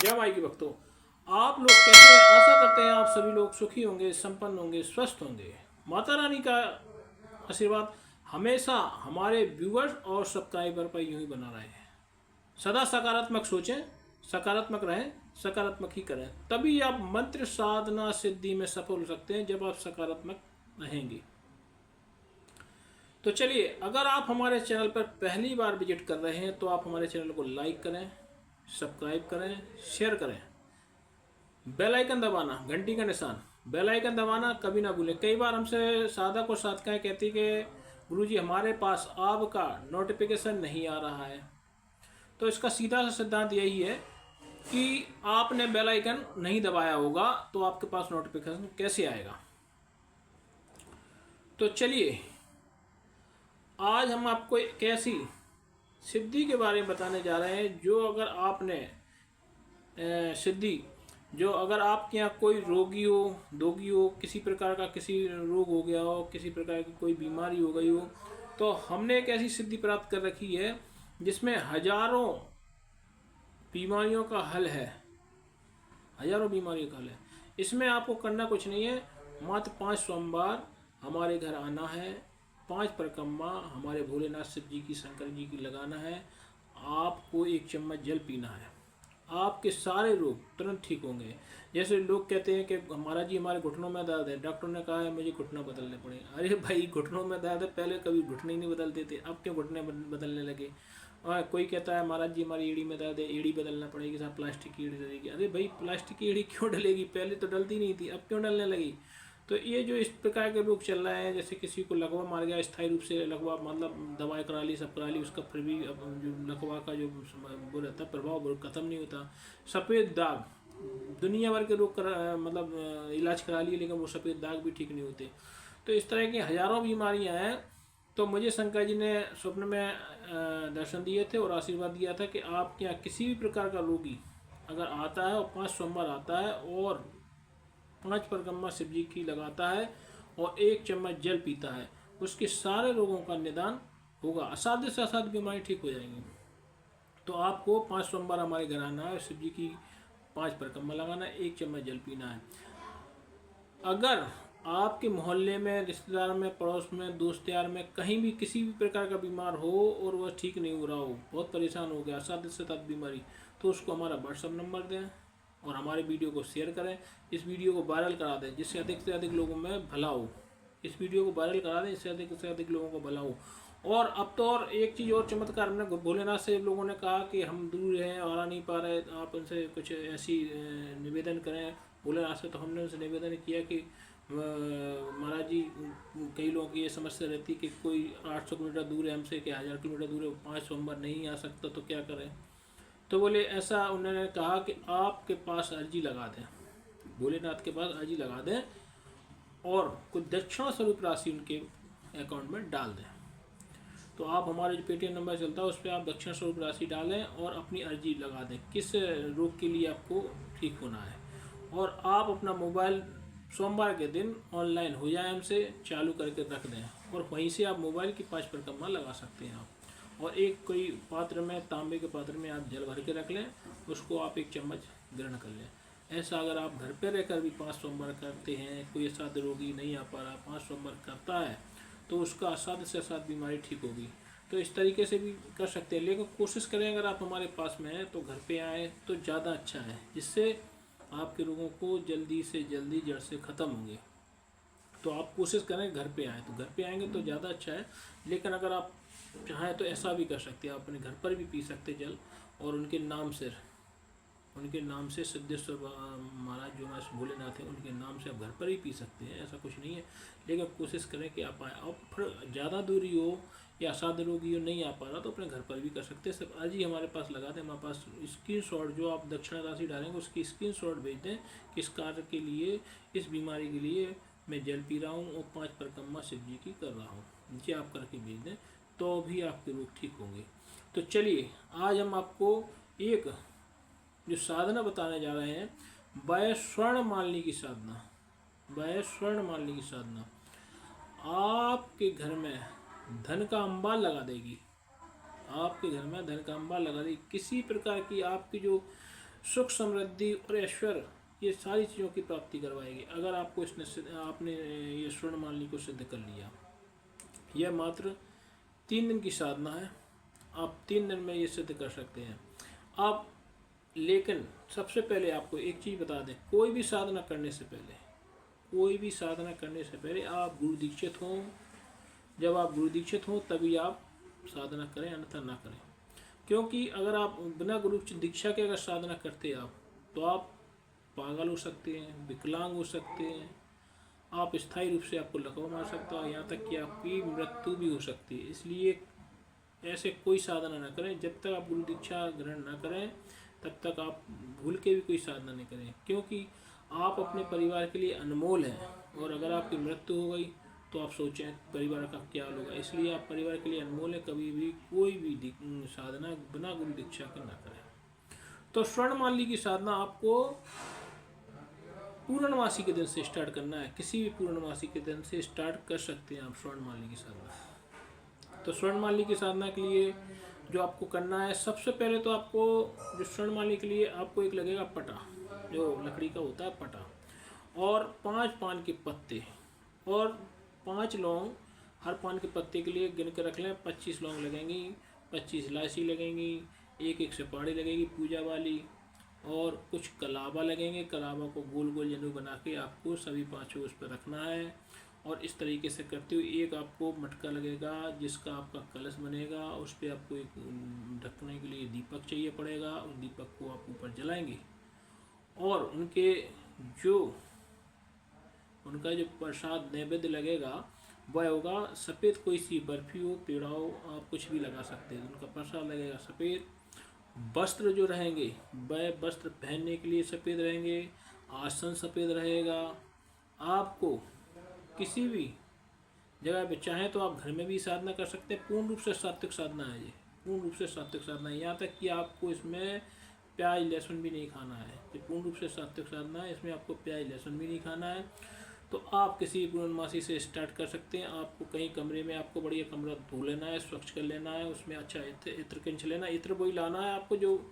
जय माई के भक्तों, आप लोग कैसे हैं? आशा करते हैं आप सभी लोग सुखी होंगे, संपन्न होंगे, स्वस्थ होंगे। माता रानी का आशीर्वाद हमेशा हमारे व्यूअर्स और सब्सक्राइबर पर यूं ही बना रहे। सदा सकारात्मक सोचें, सकारात्मक रहें, सकारात्मक ही करें, तभी आप मंत्र साधना सिद्धि में सफल हो सकते हैं जब आप सकारात्मक रहेंगे। तो चलिए, अगर आप हमारे चैनल पर पहली बार विजिट कर रहे हैं तो आप हमारे चैनल को लाइक करें, सब्सक्राइब करें, शेयर करें, बेल आइकन दबाना, घंटी का निशान, बेल आइकन दबाना कभी ना भूलें। कई बार हमसे साधक और साधकाएं कहती कि गुरुजी हमारे पास आपका नोटिफिकेशन नहीं आ रहा है। तो इसका सीधा सा सिद्धांत यही है कि आपने बेल आइकन नहीं दबाया होगा तो आपके पास नोटिफिकेशन कैसे आएगा। तो चलिए, आज हम आपको एक ऐसी सिद्धि के बारे में बताने जा रहे हैं जो अगर आपने सिद्धि जो अगर आपके यहाँ कोई रोगी हो, दोगी हो, किसी प्रकार का किसी रोग हो गया हो, किसी प्रकार की कोई बीमारी हो गई हो, तो हमने एक ऐसी सिद्धि प्राप्त कर रखी है जिसमें हजारों बीमारियों का हल है। हजारों बीमारियों का हल है। इसमें आपको करना कुछ नहीं है, मात्र 5 सोमवार हमारे घर आना है, 5 परिक्रमा हमारे भोलेनाथ शिव जी की, शंकर जी की लगाना है। आपको 1 चम्मच जल पीना है, आपके सारे रोग तुरंत ठीक होंगे। जैसे लोग कहते हैं कि महाराज जी हमारे घुटनों में दर्द है, डॉक्टर ने कहा है मुझे घुटना बदलने पड़े। अरे भाई, घुटनों में दर्द है, पहले कभी घुटने ही नहीं बदलते थे, अब क्यों घुटने बदलने लगे? और कोई कहता है महाराज जी हमारी एड़ी में दर्द है, एड़ी बदलना पड़ेगी, साहब प्लास्टिक की एड़ी डलेगी। अरे भाई, प्लास्टिक की एड़ी क्यों डलेगी? पहले तो डलती नहीं थी, अब क्यों डलने लगी? तो ये जो इस प्रकार के रोग चल रहे हैं, जैसे किसी को लकवा मार गया, स्थायी रूप से लकवा, मतलब दवाई करा ली, सब करा ली, उसका फिर भी अब जो लकवा का जो वो रहता है प्रभाव वो खत्म नहीं होता। सफ़ेद दाग, दुनिया भर के रोग मतलब इलाज करा लिए, लेकिन वो सफ़ेद दाग भी ठीक नहीं होते। तो इस तरह की हजारों बीमारियां हैं। तो मुझे शंकर जी ने स्वप्न में दर्शन दिए थे और आशीर्वाद दिया था कि आपके यहाँ किसी भी प्रकार का रोगी अगर आता है और 5 सोमवार आता है और 5 परिक्रमा शिव जी की लगाता है और 1 चम्मच जल पीता है, उसके सारे रोगों का निदान होगा, असाध्य से असाध्य बीमारी ठीक हो जाएंगी। तो आपको 5 सोमवार हमारे घर आना है, शिव जी की 5 परिक्रमा लगाना है, 1 चम्मच जल पीना है। अगर आपके मोहल्ले में, रिश्तेदार में, पड़ोस में, दोस्त यार में कहीं भी किसी भी प्रकार का बीमार हो और वह ठीक नहीं हो रहा हो, बहुत परेशान हो गया, असाध्य से असाध्य बीमारी, तो उसको हमारा व्हाट्सअप नंबर दें और हमारे वीडियो को शेयर करें। इस वीडियो को वायरल करा दें जिससे अधिक से अधिक लोगों में भला हो। इस वीडियो को वायरल करा दें जिससे अधिक से अधिक लोगों को भला हो। और अब तो और एक चीज़ और चमत्कार, हमने भोलेनाथ से लोगों ने कहा कि हम दूर हैं और आ नहीं पा रहे, आप उनसे कुछ ऐसी निवेदन करें भोलेनाथ से। तो हमने उनसे निवेदन किया कि महाराज जी, कई लोगों की ये समस्या रहती है कि कोई 800 किलोमीटर दूर है हमसे, कि 1000 किलोमीटर दूर है, 5 सोमवार नहीं आ सकता, तो क्या करें? तो बोले ऐसा, उन्होंने कहा कि आपके पास अर्जी लगा दें, भोलेनाथ के पास अर्जी लगा दें और कुछ दक्षिणा स्वरूप राशि उनके अकाउंट में डाल दें। तो आप हमारे जो पेटीएम नंबर चलता है उस पर आप दक्षिणा स्वरूप राशि डालें और अपनी अर्जी लगा दें किस रोग के लिए आपको ठीक होना है। और आप अपना मोबाइल सोमवार के दिन ऑनलाइन हो जाए हमसे चालू करके रख दें और वहीं से आप मोबाइल की 5 परिक्रमा लगा सकते हैं आप। और एक कोई पात्र में, तांबे के पात्र में आप जल भर के रख लें, उसको आप 1 चम्मच ग्रहण कर लें। ऐसा अगर आप घर पर रहकर भी 5 सोमवार करते हैं, कोई असाध्य रोगी नहीं आ पा रहा, 5 सोमवार करता है, तो उसका असाध्य से असाध्य बीमारी ठीक होगी। तो इस तरीके से भी कर सकते हैं, लेकिन कोशिश करें अगर आप हमारे पास में हैं तो घर पे आएँ तो ज़्यादा अच्छा है, जिससे आपके रोगों को जल्दी से जल्दी जड़ से ख़त्म होंगे। तो आप कोशिश करें घर पे आएँ, तो घर पे आएंगे तो ज़्यादा अच्छा है। लेकिन अगर आप चाहें तो ऐसा भी कर सकते हैं, आप अपने घर पर भी पी सकते जल, और उनके नाम से सिद्धेश्वर महाराज जो हमारे भोलेनाथ हैं उनके नाम से आप घर पर ही पी सकते हैं, ऐसा कुछ नहीं है। लेकिन कोशिश करें कि आप आए। और फिर ज़्यादा दूरी हो या असाध्य रोगी हो, नहीं आ पा रहा, तो अपने घर पर भी कर सकते हैं। सब आज ही हमारे पास लगा दें, हमारे पास स्क्रीनशॉट, जो आप दक्षिणा राशि डालेंगे उसकी स्क्रीनशॉट भेज दें, किस कार्य के लिए, इस बीमारी के लिए मैं जल पी रहा हूँ और 5 परिक्रमा शिव जी की कर रहा हूँ, ये आप करके भेज दें तो भी आपके रोग ठीक होंगे। तो चलिए, आज हम आपको एक जो साधना बताने जा रहे हैं, वैश्वर्ण मालनी की साधना। वैश्वर्ण मालनी की साधना आपके घर में धन का अंबार लगा देगी। आपके घर में धन का अंबार लगा देगी। किसी प्रकार की आपकी जो सुख समृद्धि और ऐश्वर्य, ये सारी चीज़ों की प्राप्ति करवाएगी अगर आपको आपने ये स्वर्ण मालिनी को सिद्ध कर लिया। यह मात्र 3 दिन की साधना है, आप 3 दिन में ये सिद्ध कर सकते हैं आप। लेकिन सबसे पहले आपको एक चीज़ बता दें, कोई भी साधना करने से पहले आप गुरु दीक्षित हों। जब आप गुरु दीक्षित हों तभी आप साधना करें, अन्यथा ना करें। क्योंकि अगर आप बिना गुरु दीक्षा के अगर साधना करते आप, तो आप पागल हो सकते हैं, विकलांग हो सकते हैं, आप स्थायी रूप से आपको लकवा मार सकता है, यहाँ तक कि आपकी मृत्यु भी हो सकती है। इसलिए ऐसे कोई साधना ना करें। जब तक आप गुरु दीक्षा ग्रहण ना करें तब तक आप भूल के भी कोई साधना नहीं करें, क्योंकि आप अपने परिवार के लिए अनमोल हैं। और अगर आपकी मृत्यु हो गई तो आप सोचें परिवार का क्या होगा। इसलिए आप परिवार के लिए अनमोल है, कभी भी कोई भी साधना बिना गुरु दीक्षा के ना करें। तो स्वर्ण मालिनी की साधना आपको पूर्णमासी के दिन से स्टार्ट करना है। किसी भी पूर्णमासी के दिन से स्टार्ट कर सकते हैं आप स्वर्ण मालिनी की साधना। तो स्वर्ण मालिनी की साधना के लिए जो आपको करना है, सबसे पहले तो आपको जो स्वर्ण मालिनी के लिए आपको एक लगेगा पटा, जो लकड़ी का होता है पटा, और 5 पान के पत्ते और 5 लौंग। हर पान के पत्ते के लिए गिन के रख लें, 25 लौंग लगेंगी, 25 इलायची लगेंगी, एक सुपारी लगेगी पूजा वाली, और कुछ कलावा लगेंगे। कलावा को गोल गोल जनेऊ बना के आपको सभी 5 उस पर रखना है। और इस तरीके से करते हुए एक आपको मटका लगेगा जिसका आपका कलश बनेगा। उस पर आपको एक ढकने के लिए दीपक चाहिए पड़ेगा। उस दीपक को आप ऊपर जलाएंगे और उनका जो प्रसाद नैवेद्य लगेगा वह होगा सफ़ेद, कोई सी बर्फी हो, पेड़ा हो, आप कुछ भी लगा सकते हैं। उनका प्रसाद लगेगा सफ़ेद। वस्त्र जो रहेंगे वह वस्त्र पहनने के लिए सफ़ेद रहेंगे, आसन सफ़ेद रहेगा। आपको किसी भी जगह पे चाहें तो आप घर में भी साधना कर सकते हैं। पूर्ण रूप से सात्विक साधना है ये, पूर्ण रूप से सात्विक साधना है। यहाँ तक कि आपको इसमें प्याज लहसुन भी नहीं खाना है। ये पूर्ण रूप से सात्विक साधना है, इसमें आपको प्याज लहसुन भी नहीं खाना है। तो आप किसी पूर्णमासी से स्टार्ट कर सकते हैं। आपको कहीं कमरे में आपको बढ़िया कमरा धो लेना है, स्वच्छ कर लेना है, उसमें अच्छा इत्र किंच लेना। इत्र वही लाना है आपको जो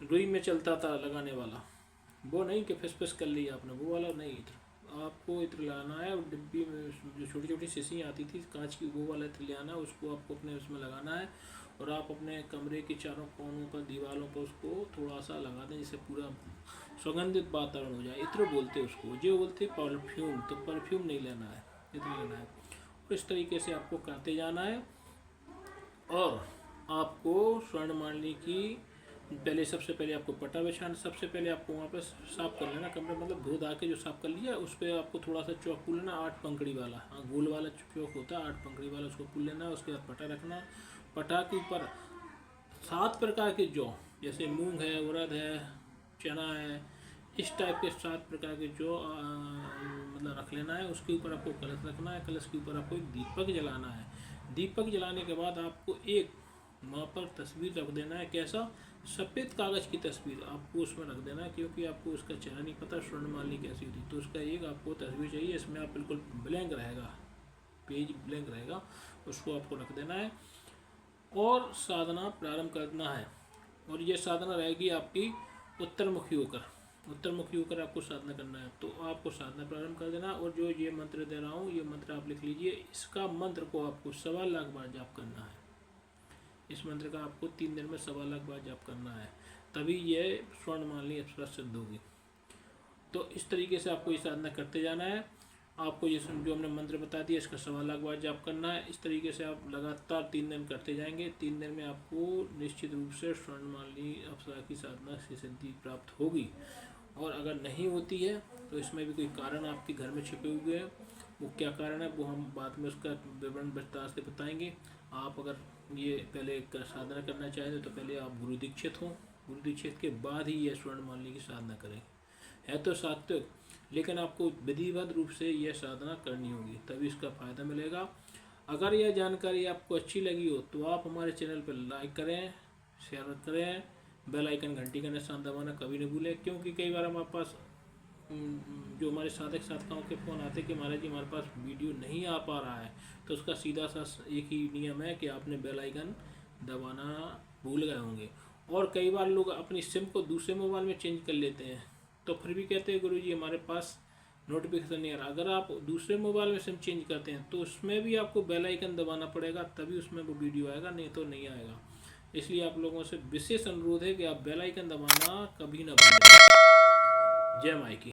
रुई में चलता था लगाने वाला, वो नहीं कि फिस कर लिया आपने, वो वाला नहीं। इत्र आपको इत्र लाना है, और डिब्बी में जो छोटी छोटी शीशी आती थी कांच की, वो वाला इत्र ले आना है। उसको आपको अपने उसमें लगाना है और आप अपने कमरे के चारों कोनों पर, दीवारों पर उसको थोड़ा सा लगा दें, जिससे पूरा सुगंधित वातावरण हो जाए। इत्र बोलते हैं उसको, जो बोलते हैं परफ्यूम। तो परफ्यूम नहीं लेना है, इत्र लेना है। और इस तरीके से आपको करते जाना है। और आपको स्वर्ण मालिनी की पहले सबसे पहले आपको पटा बिछाना। सबसे पहले आपको वहाँ पर साफ़ कर लेना कमरा, मतलब धो धा के जो साफ़ कर लिया उस पर आपको थोड़ा सा चौक पुल लेना, 8 पंखड़ी वाला, हाँ गोल वाला चौक होता है 8 पंखड़ी वाला, उसको पुल लेना। उसके बाद पटा रखना। पटा के ऊपर 7 प्रकार के जौ, जैसे मूंग है, उड़द है, चना है, इस टाइप के 7 प्रकार के जौ मतलब रख लेना है। उसके ऊपर आपको कलश रखना है। कलश के ऊपर आपको एक दीपक जलाना है। दीपक जलाने के बाद आपको एक वहाँ पर तस्वीर रख देना है। कैसा? सफ़ेद कागज़ की तस्वीर आपको उसमें रख देना है, क्योंकि आपको उसका चेहरा नहीं पता स्वर्ण मालिनी कैसी होती। तो उसका एक आपको तस्वीर चाहिए, इसमें आप बिल्कुल ब्लैंक रहेगा, पेज ब्लैंक रहेगा, उसको आपको रख देना है और साधना प्रारंभ करना है। और ये साधना रहेगी आपकी उत्तरमुखी होकर आपको साधना करना है। तो आपको साधना प्रारंभ कर देना। और जो ये मंत्र दे रहा हूँ, ये मंत्र आप लिख लीजिए। इसका मंत्र को आपको 1.25 लाख बार जाप करना है। इस मंत्र का आपको 3 दिन में 1.25 लाख बार जाप करना है, तभी ये स्वर्ण मालिनी अप्सरा सिद्ध होगी। तो इस तरीके से आपको ये साधना करते जाना है। आपको ये जो हमने मंत्र बता दिया, इसका 1.25 लाख बार जाप करना है। इस तरीके से आप लगातार 3 दिन करते जाएंगे। 3 दिन में आपको निश्चित रूप से स्वर्ण मालिनी अप्सरा की साधना से सिद्धि प्राप्त होगी। और अगर नहीं होती है तो इसमें भी कोई कारण आपके घर में छिपे हुए हैं। वो क्या कारण है वो हम बाद में उसका विवरण विस्तार से बताएंगे। आप अगर ये पहले साधना करना चाहें तो पहले आप गुरु दीक्षित हों। गुरु दीक्षित के बाद ही यह स्वर्ण मालिनी की साधना करें। है तो सात्विक, लेकिन आपको विधिवत रूप से यह साधना करनी होगी, तभी इसका फ़ायदा मिलेगा। अगर यह जानकारी आपको अच्छी लगी हो तो आप हमारे चैनल पर लाइक करें, शेयर करें, बेल आइकन घंटी का निशान दबाना कभी नहीं भूलें। क्योंकि कई बार हमारे पास जो हमारे साधक साधकाओं के फ़ोन आते कि महाराज जी हमारे पास वीडियो नहीं आ पा रहा है, तो उसका सीधा सा एक ही नियम है कि आपने बेल आइकन दबाना भूल गए होंगे। और कई बार लोग अपनी सिम को दूसरे मोबाइल में चेंज कर लेते हैं, तो फिर भी कहते हैं गुरुजी हमारे पास नोटिफिकेशन नहीं आ रहा। अगर आप दूसरे मोबाइल में सिम चेंज करते हैं तो उसमें भी आपको बेल आइकन दबाना पड़ेगा, तभी उसमें वो वीडियो आएगा, नहीं तो नहीं आएगा। इसलिए आप लोगों से विशेष अनुरोध है कि आप बेल आइकन दबाना कभी ना भूलें। जय माई की।